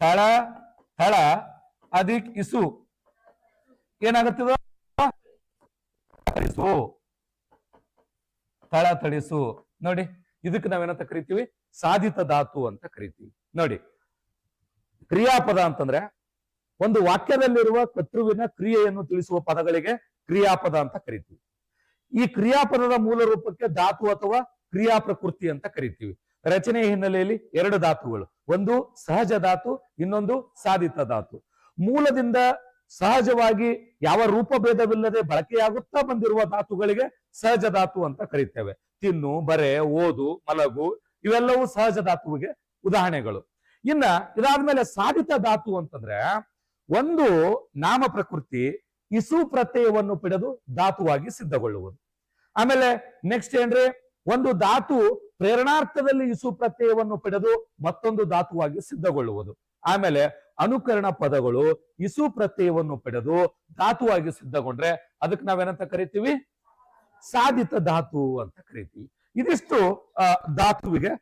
ತಳ ತಳ ಅದಿಕ್ ಇಸು ಏನಾಗುತ್ತದ ತಳಿಸು ತಳ ತಳಿಸು ನೋಡಿ ಇದಕ್ಕೆ ನಾವೇನಂತ ಕರಿತೀವಿ ಸಾಧಿತ ಧಾತು ಅಂತ ಕರಿತೀವಿ ನೋಡಿ ಕ್ರಿಯಾಪದ ಅಂತಂದ್ರೆ ಒಂದು ವಾಕ್ಯದಲ್ಲಿರುವ ಕರ್ತೃವಿನ ಕ್ರಿಯೆಯನ್ನು ತಿಳಿಸುವ ಪದಗಳಿಗೆ ಕ್ರಿಯಾಪದ ಅಂತ ಕರಿತೀವಿ ಈ ಕ್ರಿಯಾಪದದ ಮೂಲ ರೂಪಕ್ಕೆ ಧಾತು ಅಥವಾ ಕ್ರಿಯಾ ಪ್ರಕೃತಿ ಅಂತ ಕರಿತೀವಿ ರಚನೆಯ ಹಿನ್ನೆಲೆಯಲ್ಲಿ ಎರಡು ಧಾತುಗಳು ಒಂದು ಸಹಜ ಧಾತು ಇನ್ನೊಂದು ಸಾಧಿತ ಧಾತು ಮೂಲದಿಂದ ಸಹಜವಾಗಿ ಯಾವ ರೂಪಭೇದವಿಲ್ಲದೆ ಬಳಕೆಯಾಗುತ್ತಾ ಬಂದಿರುವ ಧಾತುಗಳಿಗೆ ಸಹಜ ಧಾತು ಅಂತ ಕರಿತೇವೆ ತಿನ್ನು ಬರೆ ಓದು ಮಲಗು ಇವೆಲ್ಲವೂ ಸಹಜ ಧಾತುವಿಗೆ ಉದಾಹರಣೆಗಳು ಇನ್ನ ಇದಾದ್ಮೇಲೆ ಸಾಧಿತ ಧಾತು ಅಂತಂದ್ರೆ ಒಂದು ನಾಮ ಪ್ರಕೃತಿ ಇಸು ಪ್ರತ್ಯಯವನ್ನು ಪಡೆದು ಧಾತುವಾಗಿ ಸಿದ್ಧಗೊಳ್ಳುವುದು ಆಮೇಲೆ ನೆಕ್ಸ್ಟ್ ಏನ್ರಿ ಒಂದು ಧಾತು ಪ್ರೇರಣಾರ್ಥದಲ್ಲಿ ಇಸು ಪ್ರತ್ಯಯವನ್ನು ಪಡೆದು ಮತ್ತೊಂದು ಧಾತುವಾಗಿ ಸಿದ್ಧಗೊಳ್ಳುವುದು ಆಮೇಲೆ ಅನುಕರಣ ಪದಗಳು ಇಸು ಪ್ರತ್ಯಯವನ್ನು ಪಡೆದು ಧಾತುವಾಗಿ ಸಿದ್ಧಗೊಂಡ್ರೆ ಅದಕ್ಕೆ ನಾವೇನಂತ ಕರಿತೀವಿ ಸಾಧಿತ ಧಾತು ಅಂತ ಕರಿತೀವಿ ಇದಿಷ್ಟು ಧಾತುವಿಗೆ